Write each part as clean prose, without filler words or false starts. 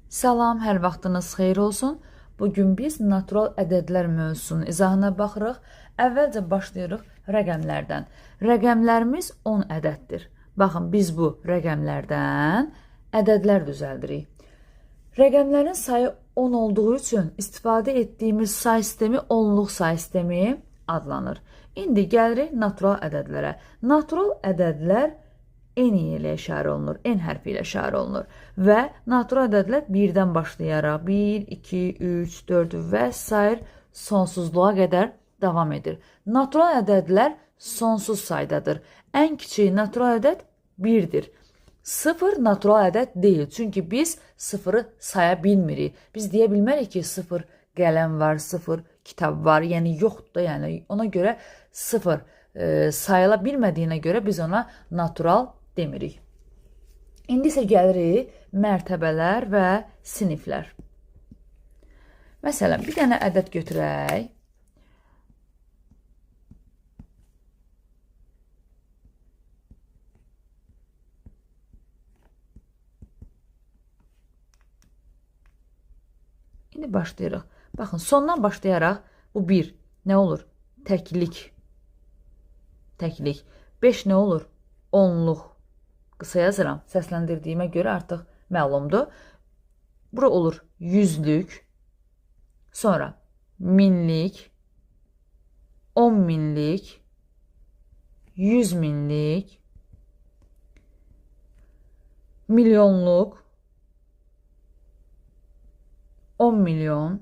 Salam, hər vaxtınız xeyir olsun. Bugün biz natural ədədlər mövzusunun izahına baxırıq. Əvvəlcə başlayırıq rəqəmlərdən. Rəqəmlərimiz 10 ədəddir. Baxın, biz bu rəqəmlərdən ədədlər düzəldirik. Rəqəmlərin sayı 10 olduğu üçün istifadə etdiyimiz say sistemi onluq say sistemi adlanır. İndi gəlirik natural ədədlərə. Natural ədədlər N ilə işarə olunur, N hərfi ilə işarə olunur və natural ədədlər 1-dən başlayaraq 1, 2, 3, 4 və s. sonsuzluğa qədər davam edir. Natural ədədlər sonsuz saydadır. Ən kiçik natural ədəd 1-dir. 0 natural ədəd deyil, çünki biz 0-ı saya bilmirik. Biz deyə bilmərik ki, 0 qələm var, 0 kitab var, yəni yoxdur da, yəni ona görə 0 sayıla bilmədiyinə görə biz ona natural demirik. İndi isə gəlirik mərtəbələr və siniflər. Məsələn, bir dənə ədəd götürək. İndi başlayırıq. Baxın, sondan başlayaraq bu 1 nə olur? Təklik. Təklik. 5 nə olur? Onluq. Qısa yazıram. Səsləndirdiyimə görə artıq məlumdur. Bura olur yüzlük. Sonra minlik. 10 minlik. 100 minlik. Milyonluq. 10 milyon.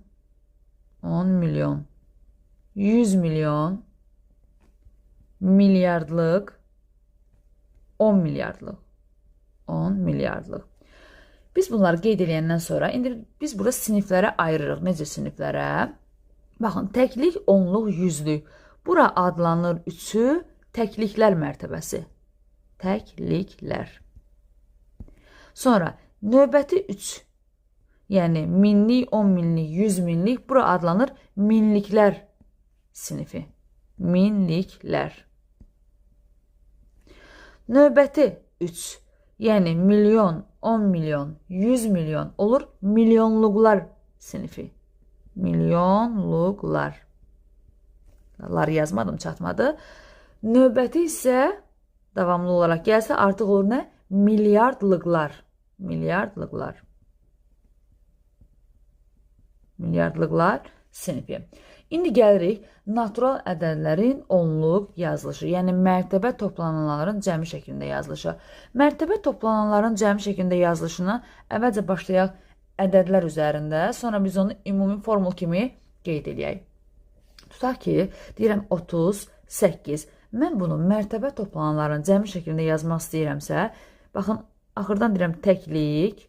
10 milyon. 100 milyon. Milyardlıq. 10 milyardlıq. 10 milyardlıq. Biz bunları qeyd edəndən sonra, indi biz burada siniflərə ayırırıq. Necə siniflərə? Baxın, təklik, onluq, yüzlük. Bura adlanır üçü təkliklər mərtəbəsi. Təkliklər. Sonra növbəti 3. Yəni minlik, 10 minlik, 100 minlik. Bura adlanır minliklər sinifi. Minliklər. Növbəti 3, yəni milyon, 10 milyon, 100 milyon olur milyonluqlar sinifi. Milyonluqlar. Lar yazmadım, çatmadı. Növbəti isə davamlı olaraq gəlsə artıq olur nə? Milyardlıqlar. Milyardlıqlar. Milyardlıqlar sinifi. İndi gəlirik natural ədədlərin onluq yazılışı, yəni mərtəbə toplananların cəmi şəklində yazılışı. Mərtəbə toplananların cəmi şəklində yazılışına əvvəlcə başlayaq ədədlər üzərində, sonra biz onu ümumi formul kimi qeyd edək. Tutaq ki, deyirəm 38. Mən bunu mərtəbə toplananların cəmi şəklində yazmaq istəyirəmsə, baxın, axırdan deyirəm təklik,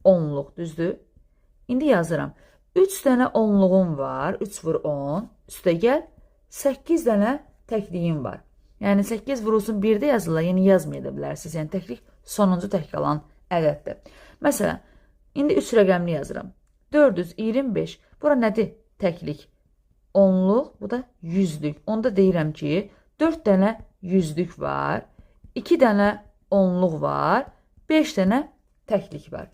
onluq, düzdür? İndi yazıram. 3 dənə onluğum var, 3 vur 10, üstə gəl, 8 dənə təkliyim var. Yəni 8 vurulsun 1-də yazılır, yəni yazmaya da bilərsiniz. Yəni təklik sonuncu tək qalan ədəddir. Məsələn, indi 3 rəqəmli yazıram. 425, bura nədir? Təklik. Onluq, bu da yüzlük. Onda deyirəm ki, 4 dənə yüzlük var, 2 dənə onluq var, 5 dənə təklik var.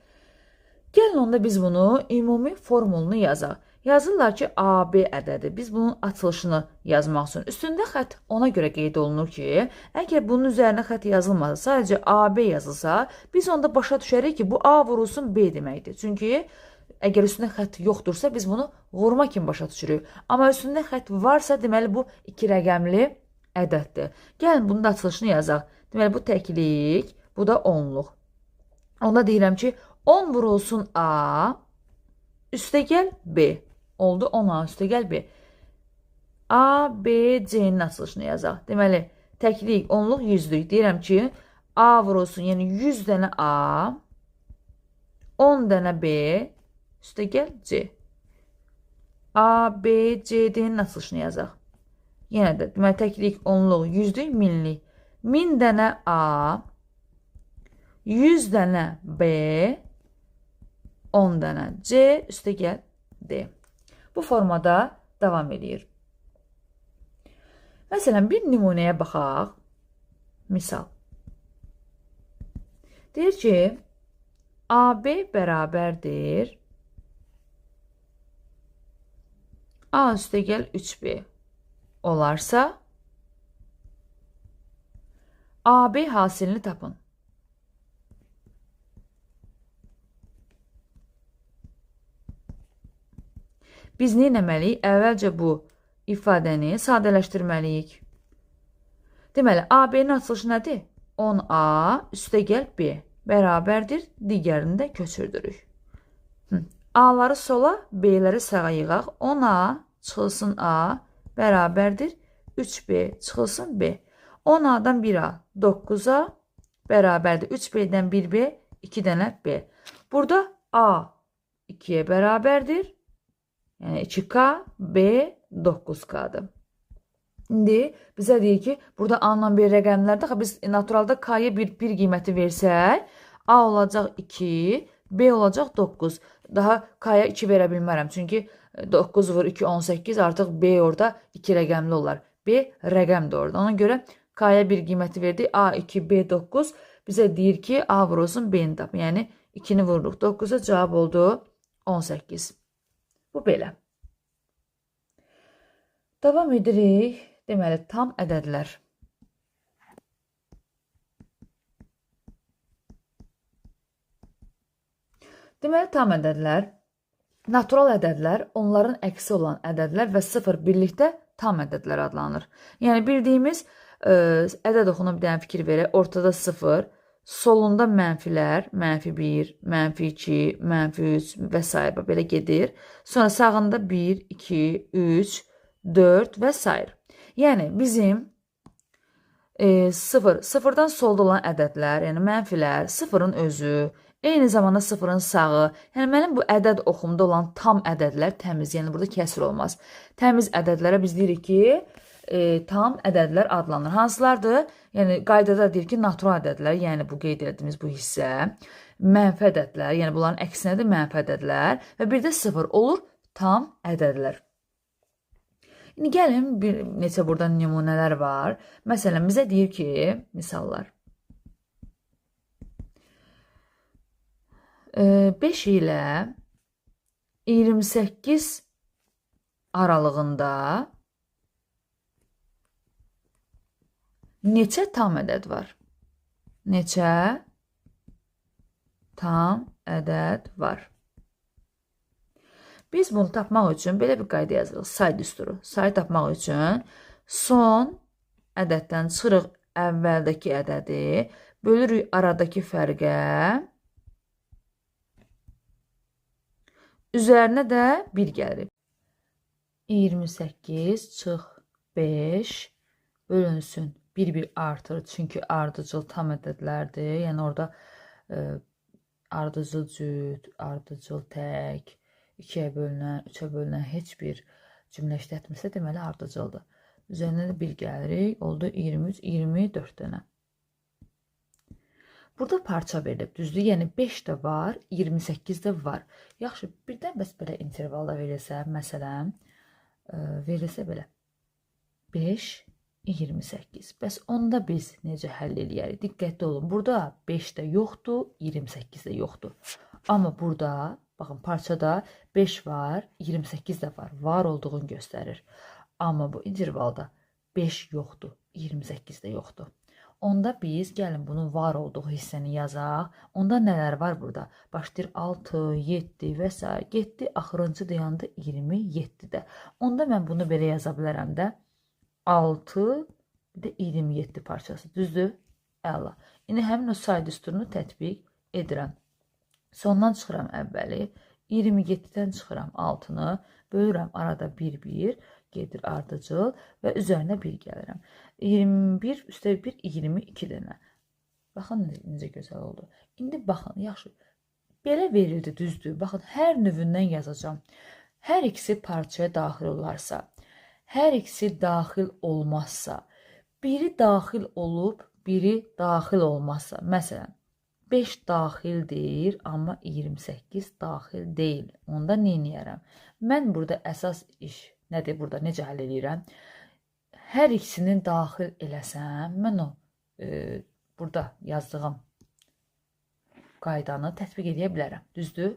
Gəlin onda biz bunu ümumi formulunu yazaq. Yazırlar ki, AB ədədi. Biz bunun açılışını yazmaq üçün. Üstündə xətt ona görə qeyd olunur ki, əgər bunun üzərinə xətt yazılmasa, sadəcə AB yazılsa, biz onda başa düşərik ki, bu A vurulsun B deməkdir. Çünki əgər üstündə xətt yoxdursa, biz bunu vurma kimi başa düşürük. Amma üstündə xətt varsa, deməli bu 2 rəqəmli ədəddir. Gəlin bunun da açılışını yazaq. Deməli bu təklik, bu da onluq. Onda deyirəm ki, 10 vurulsun A, üstə gəl B. Oldu 10A, üstə gəl B. A, B, C-nin açılışını yazaq. Deməli, təklik, onluq, yüzlük. Deyirəm ki, A vurulsun, yəni 100 dənə A, 10 dənə B, üstə gəl C. A, B, C, D-nin açılışını yazaq. Yenə də, deməli, təklik, onluq, yüzlük, minlik. 1000 dənə A, 100 dənə B, 10 dənə C, üstə gəl D. Bu formada davam edir. Məsələn, bir nümunəyə baxaq. Misal. Deyir ki, AB bərabərdir A üstə gəl 3B olarsa AB hasilini tapın. Biz nə etməliyik? Əvvəlcə bu ifadəni sadələşdirməliyik. Deməli, AB-nin açılışı nədir? 10A üstə gəl B bərabərdir. Digərini də köçürdürük. A-ları sola, B-ləri sağa yığaq. 10A çıxılsın A bərabərdir. 3B çıxılsın B. 10A-dan 1A 9A bərabərdir. 3B-dən 1B 2 dənə B. Burada A 2-yə bərabərdir. Yəni 2K, B 9K'dır. İndi bizə deyir ki, burada A-la B rəqəmlərdə biz naturalda K-ya bir qiyməti versək, A olacaq 2, B olacaq 9. Daha K-ya 2 verə bilmərəm. Çünki 9 vur 2, 18 artıq B orada 2 rəqəmli olar. B rəqəmdir orada. Ona görə K-ya bir qiyməti verdik. A 2, B 9. Bizə deyir ki, A vurulsun B-ni tap. Yəni 2-ni vururuq 9-a cavab oldu 18. Bu belə. Davam edirik. Deməli, tam ədədlər. Deməli, tam ədədlər, natural ədədlər, onların əksi olan ədədlər və 0 birlikdə tam ədədlər adlanır. Yəni, bildiyimiz ədəd oxuna bir dənə fikir verək. Ortada 0, solunda mənfilər, -1, -2, -3 və s. belə gedir. Sonra sağında 1, 2, 3, 4 və s. Yəni, bizim 0-dan solda olan ədədlər, yəni mənfilər, 0-ın özü, eyni zamanda 0-ın sağı, yəni mənim bu ədəd oxumda olan tam ədədlər təmiz, yəni burada kəsr olmaz. Təmiz ədədlərə biz deyirik ki, tam ədədlər adlanır. Hansılardır? Yəni, qaydada deyir ki, natural ədədlər, yəni bu qeyd etdiyimiz bu hissə, mənfi ədədlər, yəni bunların əksi nədir? Mənfi ədədlər və bir də 0 olur tam ədədlər. İndi gəlin, bir neçə burada nümunələr var. Məsələn, bizə deyir ki, misallar. 5 ilə 28 aralığında neçə tam ədəd var? Neçə tam ədəd var? Biz bunu tapmaq üçün belə bir qayda yazırıq. Say düsturu. Sayı tapmaq üçün son ədəddən çıxırıq əvvəldəki ədədi, bölürük aradakı fərqə, üzərinə də 1 gəlir. 28 çıx 5 bölünsün. 1 artır, çünki ardıcıl tam ədədlərdir. Yəni orada ardıcıl cüt, ardıcıl tək, 2-yə bölünən, 3-ə bölünən heç bir cümlə işlətmirsə, deməli ardıcıldır. Üzərinə də 1 gəlirik, oldu 23, 24 dənə. Burada parça verilib, düzdür? Yəni 5 də var, 28 də var. Yaxşı, birdən bəs belə intervalda verilsə, məsələn, verilsə belə 5, 28. Bəs onda biz necə həll eləyərik? Diqqətli olun, burada 5 də yoxdur, 28 də yoxdur. Amma burada, baxın, parçada 5 var, 28 də var. Var olduğunu göstərir. Amma bu intervalda 5 yoxdur, 28 də yoxdur. Onda biz gəlin bunun var olduğu hissəni yazaq. Onda nələr var burada? Başlayır 6, 7 və s. Getdi, axırıncı dayandı 27-də. Onda mən bunu belə yaza bilərəm də. 6, bir də 27 parçası. Düzdür? Əla. İndi həmin o say düsturunu tətbiq edirəm. Sondan çıxıram əvvəli. 27-dən çıxıram 6-nı. Bölürəm arada 1-1. Gedir ardıcıl və üzərinə 1 gəlirəm. 21 üstə 1, 22 dənə. Baxın, necə gözəl oldu. İndi baxın, yaxşı. Belə verildi, düzdür. Baxın, hər növündən yazacağım. Hər ikisi parçaya daxil olarsa, hər ikisi daxil olmazsa, biri daxil olub, biri daxil olmazsa, məsələn, 5 daxildir, amma 28 daxil deyil. Onda nə edərəm? Mən burada əsas iş nədir burada, necə həll edirəm? Hər ikisini daxil eləsəm, mən o burada yazdığım qaydanı tətbiq edə bilərəm. Düzdür?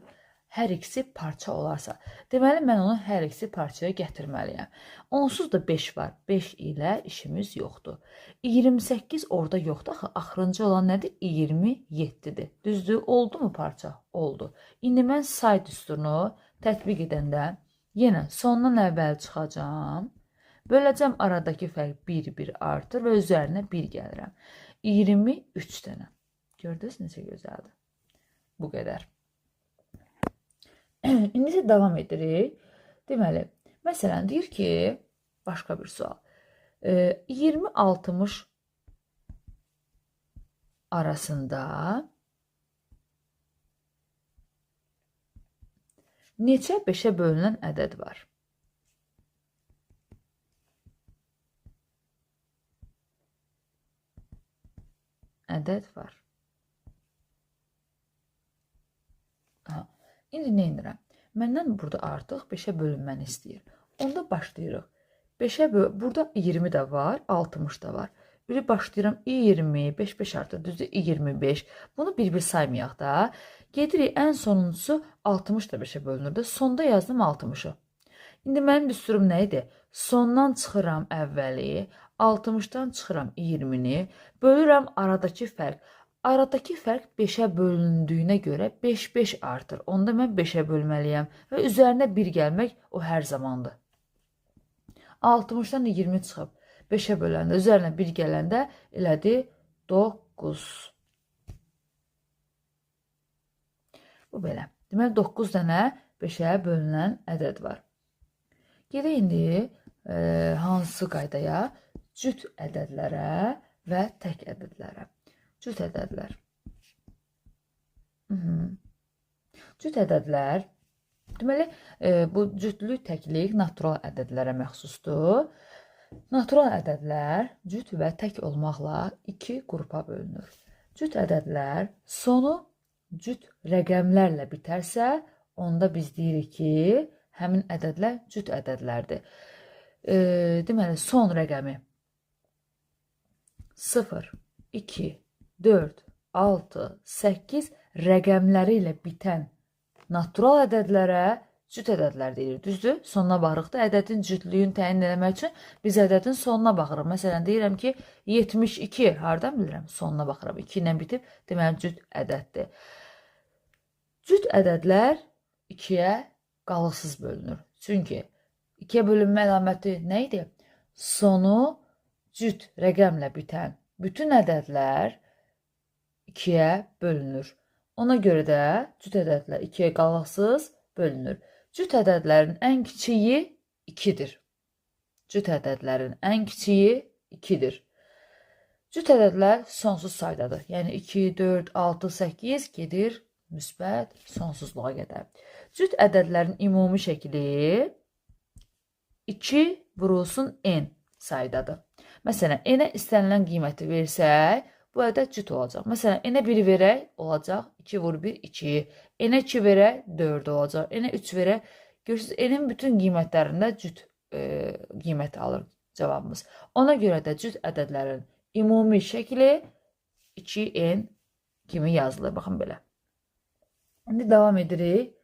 Hər ikisi parça olarsa. Deməli, mən onu hər ikisi parçaya gətirməliyəm. Onsuz da 5 var. 5 ilə işimiz yoxdur. 28 orada yoxdur. Axırıncı olan nədir? 27-dir. Düzdür? Oldu mu parça? Oldu. İndi mən say düsturunu tətbiq edəndə yenə sondan əvvəl çıxacağam. Böləcəm, aradakı fərq 1 artır və üzərinə 1 gəlirəm. 23 dənə. Gördünüz necə gözəldir? Bu qədər. İndi isə davam edirik. Deməli, məsələn, deyir ki, başqa bir sual. 20-60 arasında neçə 5-ə bölünən ədəd var? Ədəd var. İndi nə edirəm? Məndən burada artıq 5-ə bölünməni istəyir. Onda başlayırıq. 5-ə burada 20 də var, 60 da var. Böyle başlayıram 20, 5 artır, düzdür 25. Bunu bir saymayaq da. Gedirik ən sonuncusu 60 da 5-ə bölünür də. Sonda yazdım 60-ı. İndi mənim düsturum nə idi? Sondan çıxıram əvvəli, 60-dan çıxıram 20-ni, bölürəm aradakı fərq. Aradakı fərq 5-ə bölündüyünə görə 5 artır. Onda mən 5-ə bölməliyəm və üzərinə 1 gəlmək o hər zamandır. 60-dan 20 çıxıb 5-ə böləndə, üzərinə 1 gələndə elədi 9. Bu belə. Deməli 9 dənə 5-ə bölünən ədəd var. Gedək indi hansı qaydaya? Cüt ədədlərə və tək ədədlərə. Cüt ədədlər. Cüt ədədlər, deməli, bu cütlük, təklik natural ədədlərə məxsusdur. Natural ədədlər cüt və tək olmaqla 2 qrupa bölünür. Cüt ədədlər sonu cüt rəqəmlərlə bitərsə, onda biz deyirik ki, həmin ədədlər cüt ədədlərdir. Deməli, son rəqəmi 0, 2, 4, 6, 8 rəqəmləri ilə bitən natural ədədlərə cüt ədədlər deyilir. Düzdür? Sonuna baxırıq da ədədin cütlüyünü təyin etmək üçün biz ədədin sonuna baxırıq. Məsələn, deyirəm ki, 72. Hardan bilirəm? Sonuna baxıram. 2 ilə bitib, deməli, cüt ədəddir. Cüt ədədlər 2-yə qalıqsız bölünür. Çünki 2-yə bölünmə əlaməti nə idi? Sonu cüt rəqəmlə bitən bütün ədədlər 2-yə bölünür. Ona görə də cüt ədədlər 2-yə qalıqsız bölünür. Cüt ədədlərin ən kiçiyi 2-dir. Cüt ədədlərin ən kiçiyi 2-dir. Cüt ədədlər sonsuz saydadır. Yəni 2, 4, 6, 8 gedir müsbət sonsuzluğa qədər. Cüt ədədlərin ümumi şəkli 2 vurulsun n saydadır. Məsələn, n-ə istənilən qiyməti versək, bu ədəd cüt olacaq. Məsələn, n-ə 1 verək, olacaq 2 vur 1, 2. N-ə 2 verək, 4 olacaq. N-ə 3 verək, görürsünüz, n-in bütün qiymətlərində cüt qiymət alır cavabımız. Ona görə də cüt ədədlərin ümumi şəkli 2n kimi yazılır. Baxın belə. İndi davam edirik.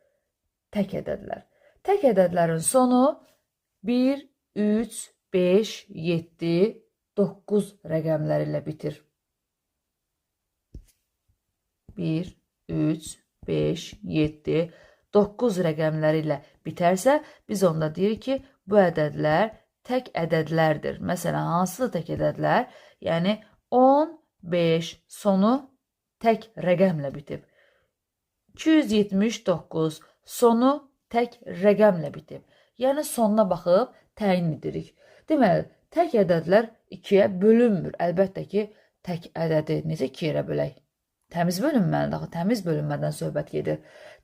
Tək ədədlər. Tək ədədlərin sonu 1, 3, 5, 7, 9 rəqəmləri ilə bitir. 1, 3, 5, 7, 9 rəqəmləri ilə bitərsə, biz onda deyirik ki, bu ədədlər tək ədədlərdir. Məsələn, hansıdır tək ədədlər? Yəni, 15 sonu tək rəqəmlə bitib. 279 sonu tək rəqəmlə bitib. Yəni, sonuna baxıb təyin edirik. Deməli, tək ədədlər 2-yə bölünmür. Əlbəttə ki, tək ədədi necə 2-yə bölək? Təmiz bölünməlidir, axı təmiz bölünmədən söhbət gedir.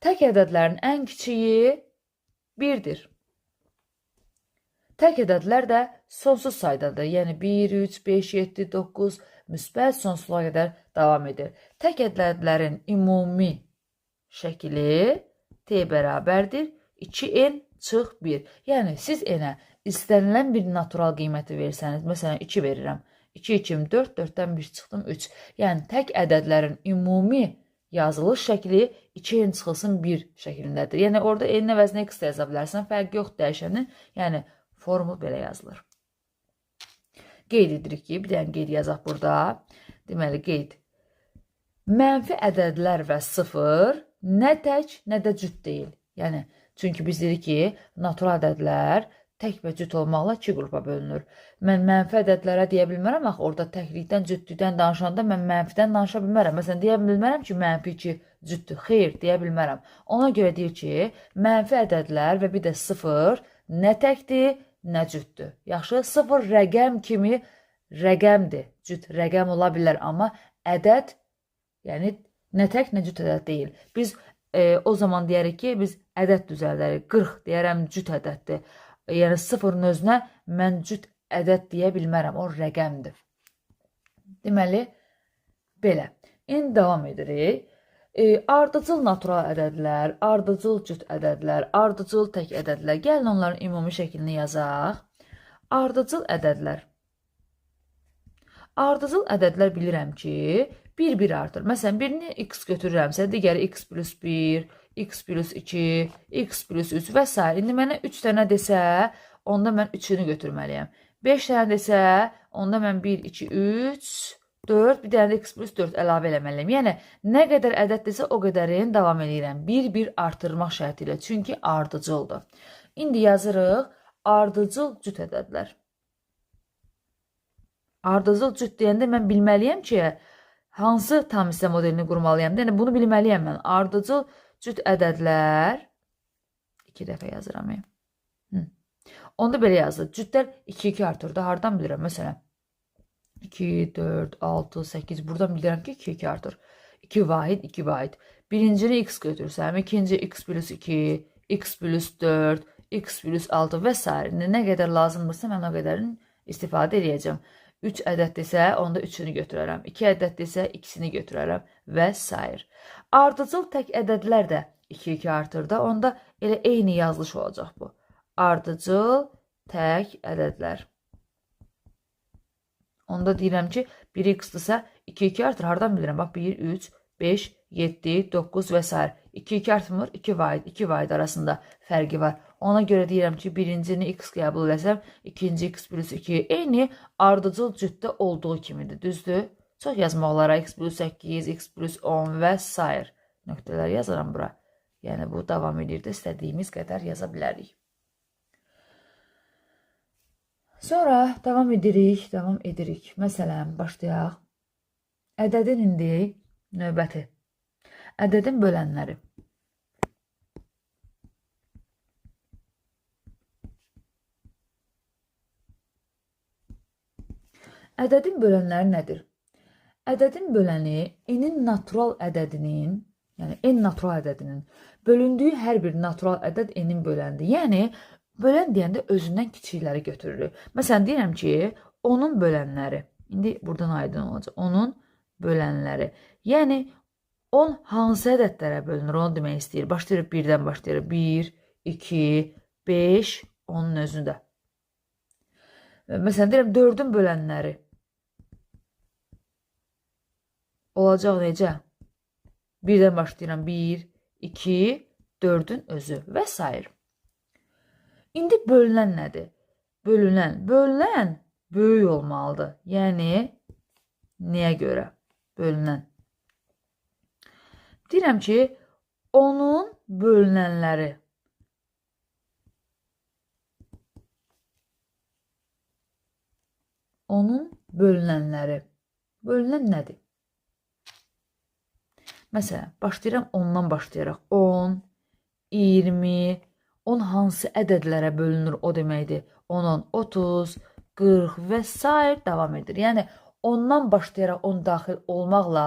Tək ədədlərin ən kiçiyi 1-dir. Tək ədədlər də sonsuz saydadır. Yəni 1, 3, 5, 7, 9 müsbət sonsuzluğa qədər davam edir. Tək ədədlərin ümumi şəkli t bərabərdir 2n çıx 1. Yəni siz n-ə istənilən bir natural qiyməti versəniz, məsələn 2 verirəm. 2, 2, 4, 4-dən 1 çıxdım 3. Yəni tək ədədlərin ümumi yazılış şəkli 2n çıxılsın 1 şəklindədir. Yəni, orada n əvəzinə x da yaza bilərsən, fərq yox dəyişənin. Yəni, formu belə yazılır. Qeyd edirik ki, bir dənə qeyd yazaq burada. Deməli, qeyd. Mənfi ədədlər və 0 nə tək, nə də cüt deyil. Yəni, çünki biz dedik ki, natural ədədlər tək və cüt olmaqla 2 qrupa bölünür. Mən mənfi ədədlərə deyə bilmərəm, axı orada təklikdən, cütlükdən danışanda mən mənfidən danışa bilmərəm. Məsələn, deyə bilmərəm ki, mənfi 2 cütdür. Xeyr, deyə bilmərəm. Ona görə deyir ki, mənfi ədədlər və bir də 0 nə təkdir, nə cütdür. Yaxşı, 0 rəqəm kimi rəqəmdir. Cüt rəqəm ola bilər, amma ədəd, yəni nə tək, nə cüt ədəd deyil. Biz o zaman deyərik ki, biz ədəd düzəldərik. 40 deyərəm, cüt ədəddir. Yəni, 0-ın özünə mən cüt ədəd deyə bilmərəm, o rəqəmdir. Deməli, belə. İndi davam edirik. Ardıcıl natural ədədlər, ardıcıl cüt ədədlər, ardıcıl tək ədədlər. Gəlin onların ümumi şəklini yazaq. Ardıcıl ədədlər. Ardıcıl ədədlər bilirəm ki, 1-1 artır. Məsələn, birini x götürürəmsə, digəri x plus 1, x plus 2, x plus 3 və s. İndi mənə 3 dənə desə, onda mən 3-ünü götürməliyəm. 5 dənə desə, onda mən 1, 2, 3, 4, bir dənə də x plus 4 əlavə eləməliyəm. Yəni, nə qədər ədəd desə, o qədərin davam edirəm. 1-1 artırmaq şərti ilə, çünki ardıcıldır. İndi yazırıq, ardıcıl cüt ədədlər. Ardıcıl cüt deyəndə mən bilməliyəm ki, hansı tam hissə modelini qurmalıyam. Yəni, bunu bilməliyəm mən. Ardıcıl cüt ədədlər, 2 dəfə yazıram. Onda belə yazılır. Cütlər 2-2 artır da, hardan bilirəm? Məsələn, 2, 4, 6, 8, buradan bilirəm ki, 2-2 artır. 2 vahid, 2 vahid. Birincini x götürsəm, ikinci x plus 2, x plus 4, x plus 6 və s. Nə qədər lazımdırsa, mən o qədərin istifadə edəcəm. 3 ədəd desə, onda 3-ünü götürərəm. 2 ədəd desə, 2-sini götürərəm və s. Ardıcıl tək ədədlər də 2-2 artır da, onda elə eyni yazılış olacaq bu. Ardıcıl tək ədədlər. Onda deyirəm ki, 1x-dırsa 2-2 artır. Hardan bilirəm? Bax, 1, 3, 5, 7, 9 və s. 2-2 artımır, 2 vahid arasında fərqi var. Ona görə deyirəm ki, birincini x qəbul eləsəm, ikinci x plus 2 eyni ardıcıl cütdə olduğu kimidir, düzdür? Çox yazmaqlara x plus 8, x plus 10 və s. nöqtələr yazaram bura. Yəni, bu davam edir də, istədiyimiz qədər yaza bilərik. Sonra davam edirik. Məsələn, başlayaq. Ədədin indi növbəti. Ədədin bölənləri. Ədədin bölənləri nədir? Ədədin böləni n natural ədədinin, yəni n natural ədədinin bölündüyü hər bir natural ədəd n-in böləndir. Yəni, bölən deyəndə özündən kiçikləri götürürük. Məsələn, deyirəm ki, onun bölənləri, indi buradan aydın olacaq, onun bölənləri. Yəni, 10 hansı ədədlərə bölünür, onu demək istəyir. Başlayırıq 1-dən başlayırıq. 1, 2, 5, onun özü də. Məsələn, deyirəm 4-ün bölənləri. Olacaq necə? 1-dən başlayıram. 1, 2, 4-ün özü və s. İndi bölünən nədir? Bölünən böyük olmalıdır. Yəni, nəyə görə? Bölünən. Deyirəm ki, onun bölünənləri. Onun bölünənləri. Bölünən nədir? Məsələn, başlayıram 10-dan başlayaraq. 10, 20, 10 hansı ədədlərə bölünür o deməkdir. 10, 30, 40 və s. davam edir. Yəni, 10-dan başlayaraq 10 daxil olmaqla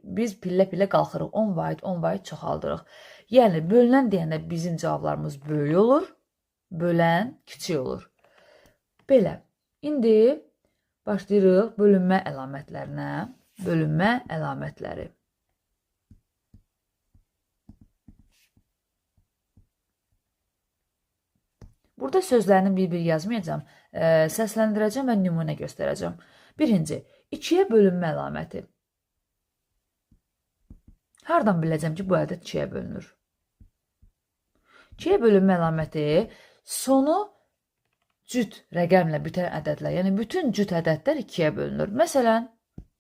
biz pillə-pillə qalxırıq. 10 vahid çoxaldırıq. Yəni, bölünən deyəndə bizim cavablarımız böyük olur, bölən kiçik olur. Belə. İndi başlayırıq bölünmə əlamətlərinə. Bölünmə əlamətləri. Burada sözlərini bir-bir yazmayacağım. Səsləndirəcəm və nümunə göstərəcəm. Birinci, 2-yə bölünmə əlaməti. Hardan biləcəm ki, bu ədəd 2-yə bölünür? 2-yə bölünmə əlaməti sonu cüt rəqəmlə bitən ədədlər, yəni bütün cüt ədədlər 2-yə bölünür. Məsələn,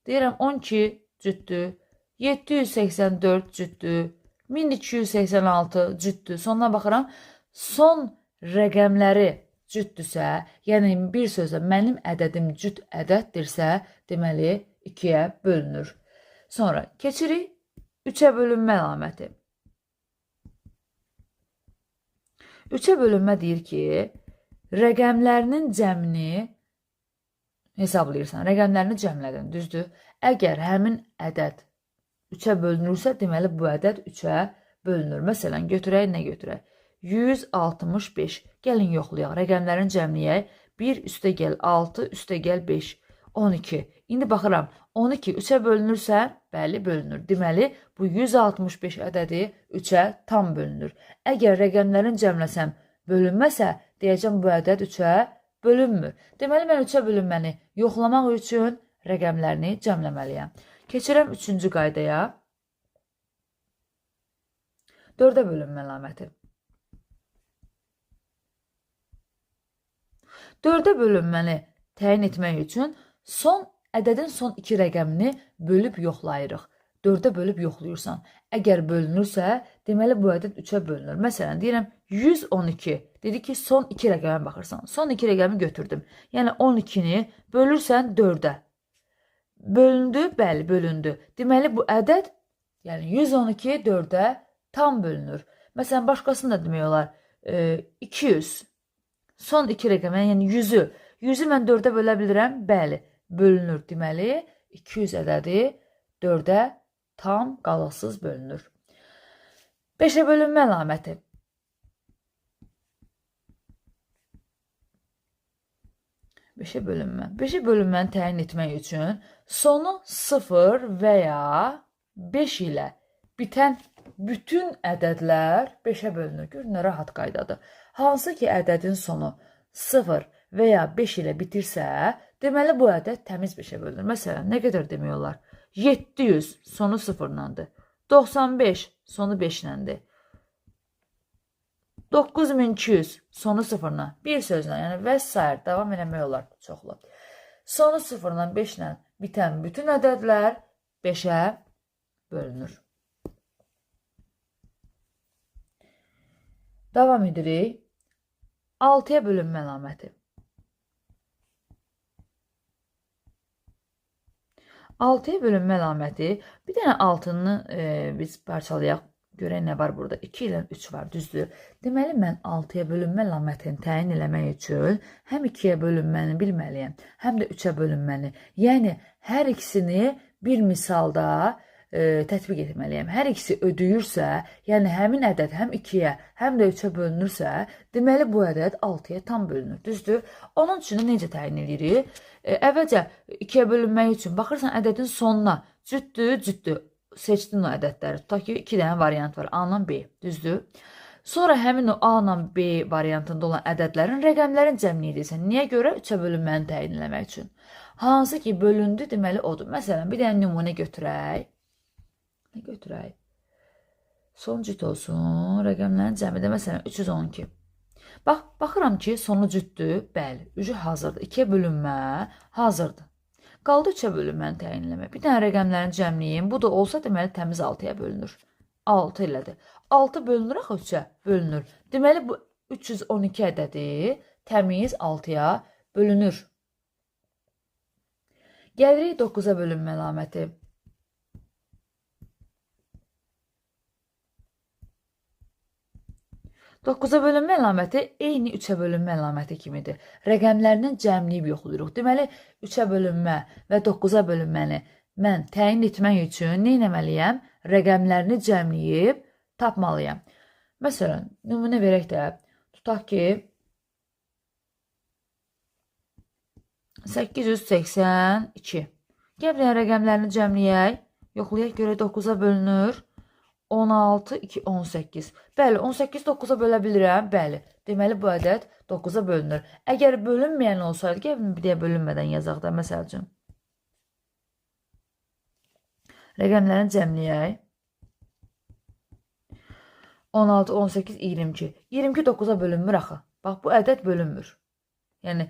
deyirəm 12 cütdür, 784 cütdür, 1286 cütdür. Sonuna baxıram, son rəqəmləri cütdürsə, yəni bir sözlə mənim ədədim cüt ədəddirsə, deməli 2-yə bölünür. Sonra keçirik 3-ə bölünmə əlaməti. 3-ə bölünmə deyir ki, rəqəmlərinin cəmini hesablayırsan, rəqəmlərini cəmlədin, düzdür? Əgər həmin ədəd 3-ə bölünürsə, deməli bu ədəd 3-ə bölünür. Məsələn, götürək, nə götürək? 165. Gəlin yoxlayaq, rəqəmlərin cəmləyək. 1 üstə gəl 6, üstə gəl 5, 12. İndi baxıram, 12 3-ə bölünürsə, bəli, bölünür. Deməli, bu 165 ədədi 3-ə tam bölünür. Əgər rəqəmlərin cəmləsəm bölünməsə, deyəcəm bu ədəd 3-ə bölünmür. Deməli, mən 3-ə bölünməni yoxlamaq üçün rəqəmlərini cəmləməliyəm. Keçirəm 3-cü qaydaya. 4-ə bölünmə əlaməti. 4-ə bölünməni təyin etmək üçün ədədin son 2 rəqəmini bölüb yoxlayırıq. 4-ə bölüb yoxlayırsan. Əgər bölünürsə, deməli bu ədəd 3-ə bölünür. Məsələn, deyirəm 112. Dedi ki, son 2 rəqəmə baxırsan. Son 2 rəqəmi götürdüm. Yəni 12-ni bölürsən 4-ə. Bölündü, bəli, bölündü. Deməli bu ədəd, yəni 112 4-ə tam bölünür. Məsələn, başqasını da demək olar. 200. Son 2 rəqəmə, yəni 100-ü. 100-ü mən 4-ə bölə bilirəm, bəli, bölünür. Deməli, 200 ədədi 4-ə tam qalıqsız bölünür. 5-ə bölünmə əlaməti. 5-ə bölünmə. 5-ə bölünməni təyin etmək üçün sonu 0 və ya 5 ilə bitən bütün ədədlər 5-ə bölünür. Görün, rahat qaydadır. Hansı ki, ədədin sonu 0 və ya 5 ilə bitirsə, deməli bu ədəd təmiz 5-ə bölünür. Məsələn, nə qədər demək olar? 700 sonu 0-landır. 95 sonu 5-ləndir. 9200 sonu 0-la. Bir sözlə, yəni və s. davam eləmək olar çoxlu. Sonu 0-la 5-lə bitən bütün ədədlər 5-ə bölünür. Davam edirik. 6-ya bölünmə əlaməti. 6-ya bölünmə əlaməti, bir dənə 6-nı biz parçalayaq, görək nə var burada. 2 ilə 3 var, düzdür. Deməli, mən 6-ya bölünmə əlamətini təyin eləmək üçün həm 2-yə bölünməni bilməliyəm, həm də 3-ə bölünməni. Yəni, hər ikisini bir misalda tətbiq etməliyəm. Hər ikisi ödəyirsə, yəni həmin ədəd həm 2-yə, həm də 3-ə bölünürsə, deməli bu ədəd 6-ya tam bölünür, düzdür? Onun üçün necə təyin edirik? Əvvəlcə 2-yə bölünmək üçün baxırsan ədədin sonuna, cütdür, seçdin o ədədləri. Tutaq ki, 2 dənə variant var, A ilə B, düzdür? Sonra həmin o A ilə B variantında olan ədədlərin rəqəmlərin cəmini edirsən. Niyə görə? 3-ə bölünməni təyin eləmək üçün. Hansı ki, bölündü, deməli odur. Məsələn, bir dənə nümunə götürək. Nə götürək? Son cüt olsun, rəqəmlərin cəmidə məsələn 312. Baxıram ki, sonu cütdür, bəli, ücü hazırdır. 2-yə bölünmə hazırdır. Qaldı 3-ə bölünməni təyin eləmək. Bir dənə rəqəmlərin cəmliyim, bu da olsa deməli təmiz 6-ya bölünür. 6 elədir. 6 bölünür axı 3-ə bölünür. Deməli bu 312 ədədi təmiz 6-ya bölünür. Gəlirik 9-a bölünmə əlaməti. 9-a bölünmə əlaməti eyni 3-ə bölünmə əlaməti kimidir. Rəqəmlərinin cəmləyib yoxlayırıq. Deməli, 3-ə bölünmə və 9-a bölünməni mən təyin etmək üçün nə etməliyəm? Rəqəmlərini cəmləyib tapmalıyam. Məsələn, nümunə verək də, tutaq ki, 882. Gəlin rəqəmlərini cəmləyək, yoxlayaq görə 9-a bölünür. 16, 2, 18. Bəli, 18 9-a bölə bilirəm. Bəli, deməli bu ədəd 9-a bölünür. Əgər bölünməyən olsaydı, gəlin bir deyə bölünmədən yazaq da, məsəl üçün. Rəqəmlərini cəmləyək. 16, 18, 22. 22 9-a bölünmür axı. Bax, bu ədəd bölünmür. Yəni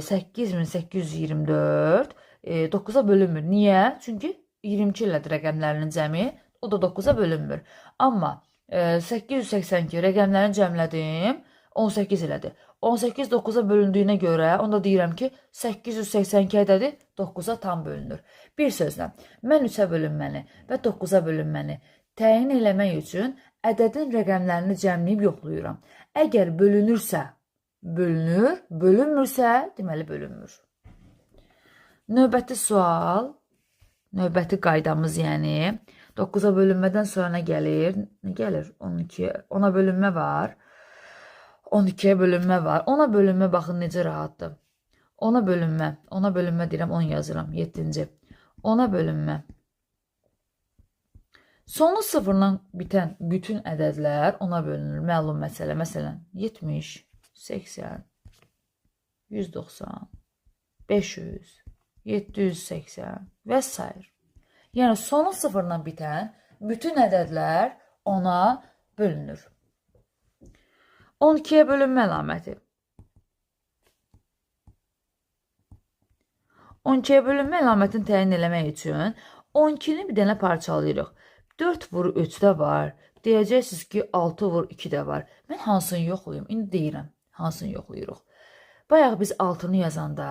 8824 9-a bölünmür. Niyə? Çünki 22 illədir rəqəmlərinin cəmi. O da 9-a bölünmür. Amma 882 rəqəmlərini cəmlədim. 18 elədir. 18 9-a bölündüyünə görə onda deyirəm ki 882 ədədi 9-a tam bölünür. Bir sözlə, mən 3-ə bölünməni və 9-a bölünməni təyin eləmək üçün ədədin rəqəmlərini cəmləyib yoxlayıram. Əgər bölünürsə, bölünür, bölünmürsə, deməli bölünmür. Növbəti sual, növbəti qaydamız yəni 9-a bölünmədən sonra nə gəlir? Nə gəlir? 12, 10-a bölünmə var. 12-yə bölünmə var. 10-a bölünmə baxın necə rahatdır. 10-a bölünmə deyirəm, 10 yazıram, 7-ci. 10-a bölünmə. Sonu sıfırdan bitən bütün ədədlər 10-a bölünür. Məlum məsələ. Məsələn, 70, 80, 190, 500, 780 və s. Yəni, sonu sıfırdan bitən bütün ədədlər 10-a bölünür. 12-yə bölünmə əlaməti. 12-yə bölünmə əlamətini təyin eləmək üçün 12-ni bir dənə parçalayırıq. 4 vur 3-də var. Deyəcəksiniz ki, 6 vur 2-də var. Mən hansını yoxlayım? İndi deyirəm, hansını yoxlayırıq. Bayaq biz 6-nı yazanda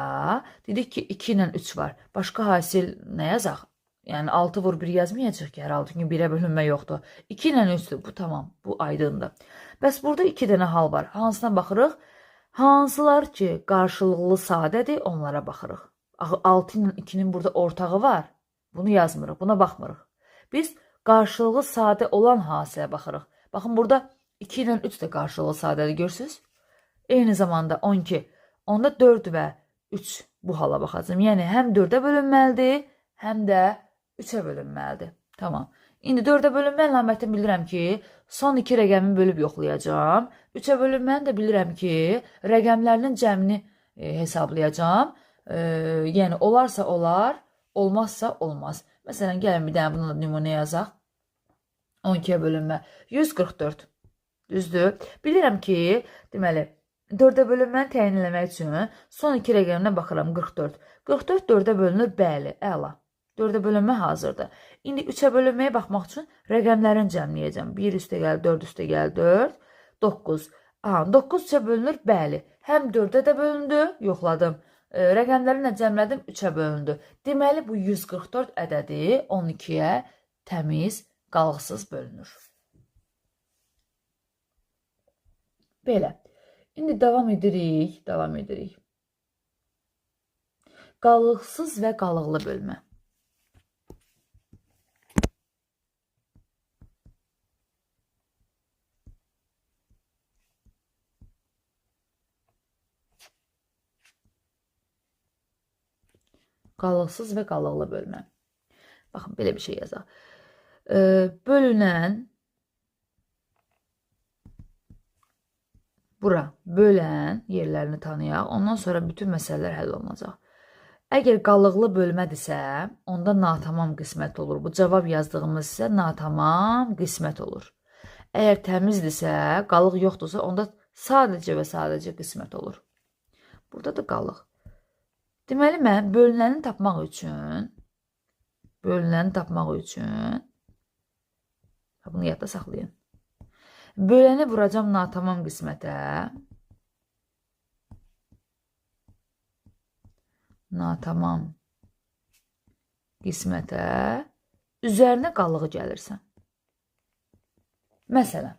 dedik ki, 2 ilə 3 var. Başqa hasil nə yazaq? Yəni 6 vur 1 yazmayacaq ki, hər halda, çünki 1-ə bölünmə yoxdur. 2 ilə 3-dür, bu tamam, bu aydındır. Bəs burada 2 dənə hal var. Hansına baxırıq? Hansılar ki, qarşılıqlı sadədir, onlara baxırıq. 6 ilə 2-nin burada ortağı var. Bunu yazmırıq, buna baxmırıq. Biz qarşılıqlı sadə olan hasilə baxırıq. Baxın, burada 2 ilə 3 də qarşılıqlı sadədir, görürsünüz? Eyni zamanda 12. Onda 4 və 3 bu hala baxacağım. Yəni, həm 4-ə bölünməlidir, həm də 3-ə bölünməlidir. Tamam. İndi 4-ə bölünmə əlamətini bilirəm ki, son 2 rəqəmi bölüb yoxlayacağım. 3-ə bölünməni də bilirəm ki, rəqəmlərinin cəmini hesablayacağım. Yəni, olarsa olar, olmazsa olmaz. Məsələn, gəlin bir dənə bunu nümunə yazaq. 12-yə bölünmə 144. Düzdür. Bilirəm ki, deməli, 4-ə bölünməni təyin eləmək üçün son 2 rəqəminə baxıram 44. 44 4-ə bölünür, bəli, əla. 4-ə bölünmə hazırdır. İndi 3-ə bölünməyə baxmaq üçün rəqəmlərini cəmləyəcəm. 1 üstə gəl, 4 üstə gəl, 4, 9. 9 3-ə bölünür, bəli. Həm 4-ə də bölündü, yoxladım. Rəqəmlərini də cəmlədim, 3-ə bölündü. Deməli, bu 144 ədədi 12-yə təmiz, qalıqsız bölünür. Belə. İndi davam edirik. Qalıqsız və qalıqlı bölmə. Qalıqsız və qalıqlı bölmə. Baxın, belə bir şey yazaq. Bölünən, bura, bölən yerlərini tanıyaq. Ondan sonra bütün məsələlər həll olunacaq. Əgər qalıqlı bölmədirsə, onda natamam qismət olur. Bu cavab yazdığımız isə natamam qismət olur. Əgər təmizdirsə, qalıq yoxdursa, onda sadəcə və sadəcə qismət olur. Burada da qalıq. Deməli, mən bölünəni tapmaq üçün bunu yadda saxlayın. Böləni vuracam natamam qismətə. Natamam qismətə. Üzərinə qalığı gəlirsən. Məsələn,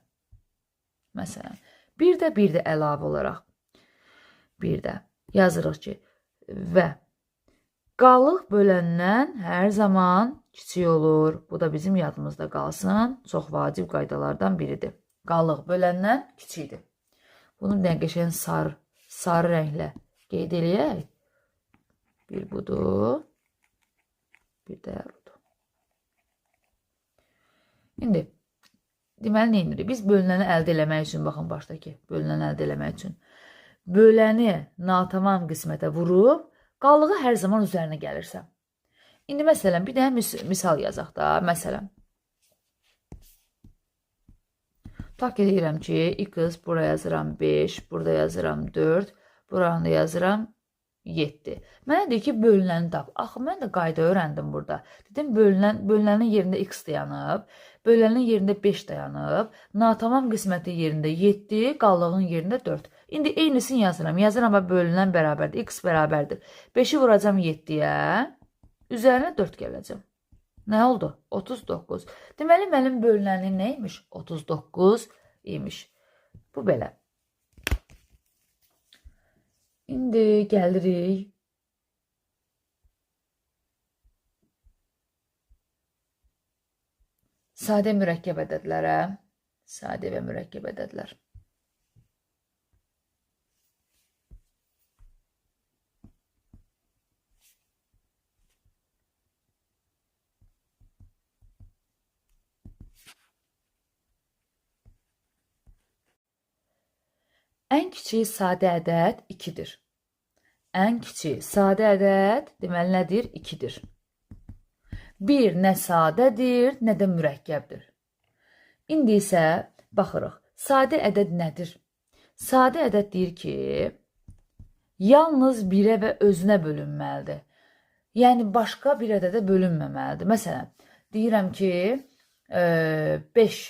bir də əlavə olaraq, bir də yazırıq ki, və qalıq böləndən hər zaman kiçik olur. Bu da bizim yadımızda qalsın. Çox vacib qaydalardan biridir. Qalıq böləndən kiçikdir. Bunu bir dənə qəşəng sarı rənglə qeyd eləyək. Bir budur. Bir də budur. İndi, deməli, nə edirik? Biz bölünəni əldə eləmək üçün, baxın başdakı bölünəni əldə eləmək üçün böləni natamam qismətə vurub, qalığı hər zaman üzərinə gəlirsən. İndi məsələn, bir dənə misal yazaq da, məsələn. Tutaq ki, deyirəm ki, x, buraya yazıram 5, burada yazıram 4, buranı da yazıram 7. Mənə deyir ki, bölünəni tap. Axı, mən də qayda öyrəndim burada. Dedim, bölünənin yerində x dayanıb, bölünənin yerində 5 dayanıb, natamam qismətin yerində 7, qallığın yerində 4. İndi eynisini yazıram. Yazıram, bölünən bərabərdir, x bərabərdir. 5-i vuracam 7-yə, üzərinə 4 gələcəm. Nə oldu? 39. Deməli, mənim bölünənim nə imiş? 39 imiş. Bu belə. İndi gəlirik sadə mürəkkəb ədədlərə. Sadə və mürəkkəb ədədlər. Ən kiçik sadə ədəd 2-dir. Ən kiçik sadə ədəd deməli nədir? 2-dir. 1 nə sadədir, nə də mürəkkəbdir. İndi isə baxırıq. Sadə ədəd nədir? Sadə ədəd deyir ki, yalnız 1-ə və özünə bölünməlidir. Yəni, başqa bir ədədə bölünməməlidir. Məsələn, deyirəm ki, 5.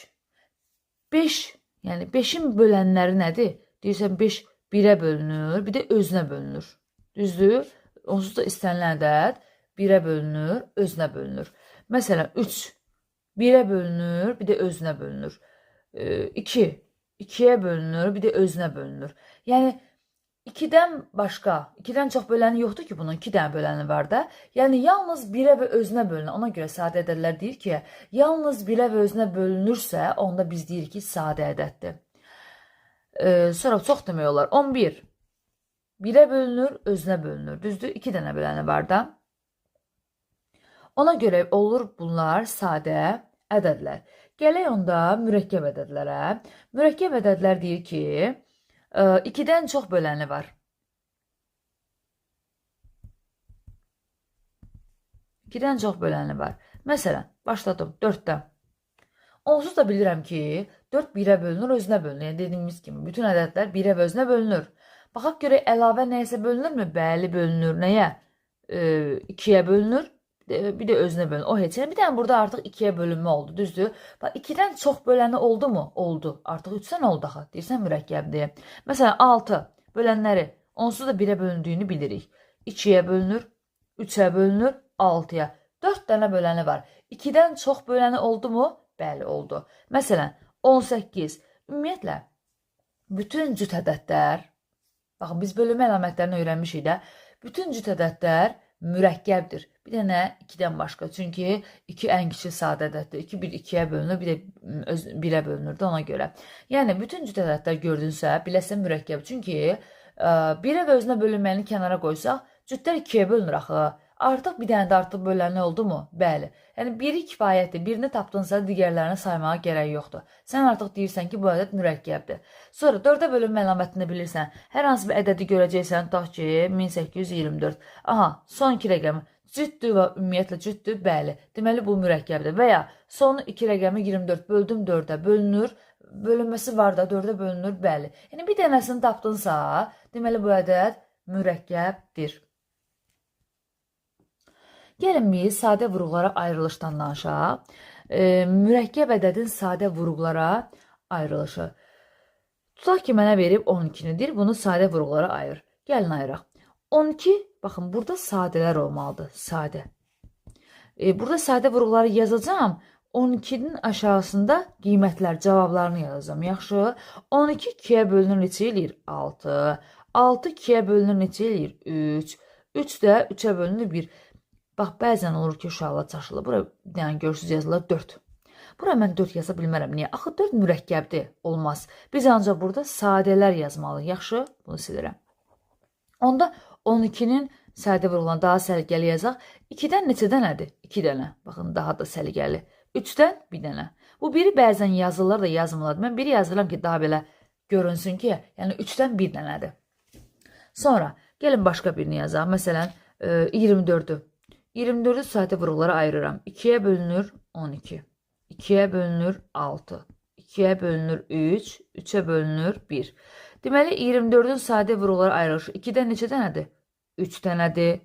5, yəni 5-in bölənləri nədir? Deyirsən, 5 1-ə bölünür, bir də özünə bölünür. Düzdür? Onsuz da istənilən ədəd 1-ə bölünür, özünə bölünür. Məsələn, 3 1-ə bölünür, bir də özünə bölünür. 2 2-yə bölünür, bir də özünə bölünür. Yəni, 2-dən başqa, 2-dən çox böləni yoxdur ki, bunun 2 dənə böləni var da. Yəni, yalnız 1-ə və özünə bölünür. Ona görə sadə ədədlər deyir ki, yalnız 1-ə və özünə bölünürsə, onda biz deyirik ki, sadə ədəddir. Sonra çox demək olar. 11 1-ə bölünür, özünə bölünür. Düzdür? 2 dənə böləni var da. Ona görə olur bunlar sadə ədədlər. Gələk onda mürəkkəb ədədlərə. Mürəkkəb ədədlər deyir ki, 2-dən çox böləni var. 2-dən çox böləni var. Məsələn, başladım 4-dən. Onsuz da bilirəm ki, 4 1-ə bölünür, özünə bölünür. Yəni, dediyimiz kimi, bütün ədədlər 1-ə və özünə bölünür. Baxaq görək, əlavə nəyəsə bölünürmü? Bəli, bölünür. Nəyə? 2-yə bölünür, bir də özünə bölünür. O heç. Bir dənə burada artıq 2-yə bölünmə oldu, düzdür? 2-dən çox böləni oldu mu? Oldu. Artıq 3-dən oldu axı. Deyirsən, mürəkkəbdir. Məsələn, 6 bölənləri onsuz da 1-ə bölündüyünü bilirik. 2-yə bölünür, 3-ə bölünür, 6-ya. 4 dənə böləni var. 2-dən çox böləni oldu mu? Bəli, oldu. Məsələn, 18. Ümumiyyətlə, bütün cüt ədədlər, baxın, biz bölünmə əlamətlərini öyrənmişik də, bütün cüt ədədlər mürəkkəbdir. Bir dənə 2-dən başqa. Çünki 2 ən kiçik sadə ədəddir. 2 bir 2-yə bölünür, bir də 1-ə bölünür də ona görə. Yəni, bütün cüt ədədlər gördünsə, biləsən mürəkkəb. Çünki 1-ə və özünə bölünməyini kənara qoysaq, cütlər 2-yə bölünür axı. Artıq bir dənə də artıq böləni oldu mu? Bəli. Yəni, biri kifayətdir. Birini tapdınsa, digərlərini saymağa gərək yoxdur. Sən artıq deyirsən ki, bu ədəd mürəkkəbdir. Sonra 4-ə bölünmə əlamətini bilirsən. Hər hansı bir ədədi görəcəksən, tutaq ki, 1824. Aha, son 2 rəqəmi. Cütdür və ümumiyyətlə cütdür, bəli. Deməli, bu mürəkkəbdir. Və ya son 2 rəqəmi 24 böldüm 4-ə bölünür. Bölünməsi var da 4-ə bölünür, bəli. Yəni, bir dənəsini tapdınsa, deməli, bu ədəd mürəkkəbdir. Gəlin biz sadə vuruqlara ayrılışdan danışaq. Mürəkkəb ədədin sadə vuruqlara ayrılışı. Tutaq ki, mənə verib 12-nidir. Bunu sadə vuruqlara ayır. Gəlin ayıraq. 12, baxın, burada sadələr olmalıdır. Sadə. Burada sadə vuruqları yazacağım. 12-nin aşağısında qiymətlər, cavablarını yazacağım. Yaxşı. 12 2-yə bölünür neçə eləyir? 6. 6 2-yə bölünür neçə eləyir? 3. 3 də 3-ə bölünür 1. Bax, bəzən olur ki, uşaqlar çaşılır. Bura, yəni, görürsünüz, yazılır 4. Bura mən 4 yaza bilmərəm. Niyə? Axı 4 mürəkkəbdir. Olmaz. Biz ancaq burada sadələr yazmalıyıq. Yaxşı? Bunu silirəm. Onda 12-nin sadə vuruqlarını daha səliqəli yazaq. 2-dən neçə dənədir? 2 dənə. Baxın, daha da səliqəli. 3-dən 1 dənə. Bu biri bəzən yazılır da yazmırlar. Mən biri yazıram ki, daha belə görünsün ki, yəni 3-dən 1 dənədir. Sonra, gəlin başqa birini yazaq. Məsələn, 24-ü. 24-ü sadə vuruqlara ayırıram. 2-yə bölünür 12. 2-yə bölünür 6. 2-yə bölünür 3, 3-ə bölünür 1. Deməli, 24-ün sadə vuruqları ayrılışı 2-dən neçə dənədir? 3 dənədir.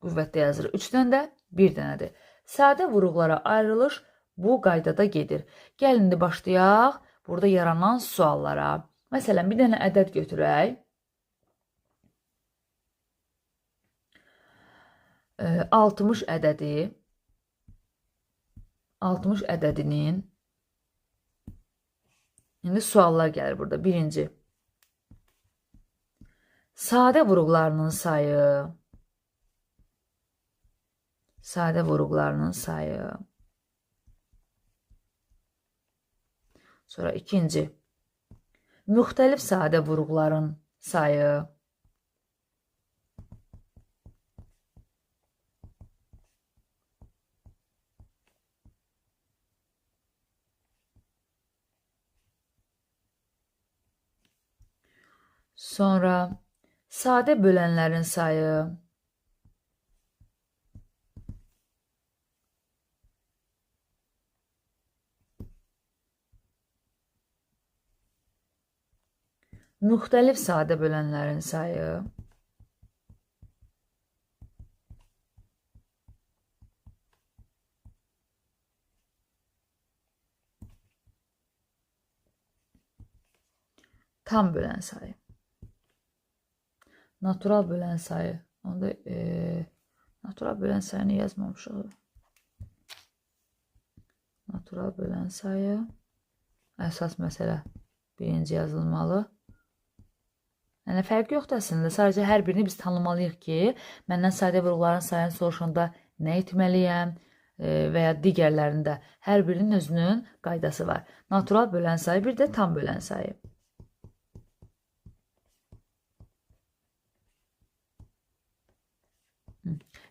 Qüvvətdə yazırıq. 3-dən də 1 dənədir. Sadə vuruqlara ayrılış bu qaydada gedir. Gəlin indi başlayaq burada yaranan suallara. Məsələn, bir dənə ədəd götürək. 60 ədədi. 60 ədədinin indi suallar gəlir burada. Birinci. Sadə vuruqlarının sayı. Sadə vuruqlarının sayı. Sonra ikinci. Müxtəlif sadə vuruqların sayı. Sonra sadə bölənlərin sayı. Müxtəlif sadə bölənlərin sayı. Tam bölən sayı. Natural bölən sayı. Onda natural bölən sayını yazmamışıq. Natural bölən sayı. Əsas məsələ birinci yazılmalı. Yəni, fərq yoxdur əslində. Sadəcə hər birini biz tanımalıyıq ki, məndən sadə vuruqların sayını soruşanda nə etməliyəm və ya digərlərində hər birinin özünün qaydası var. Natural bölən sayı, bir də tam bölən sayı.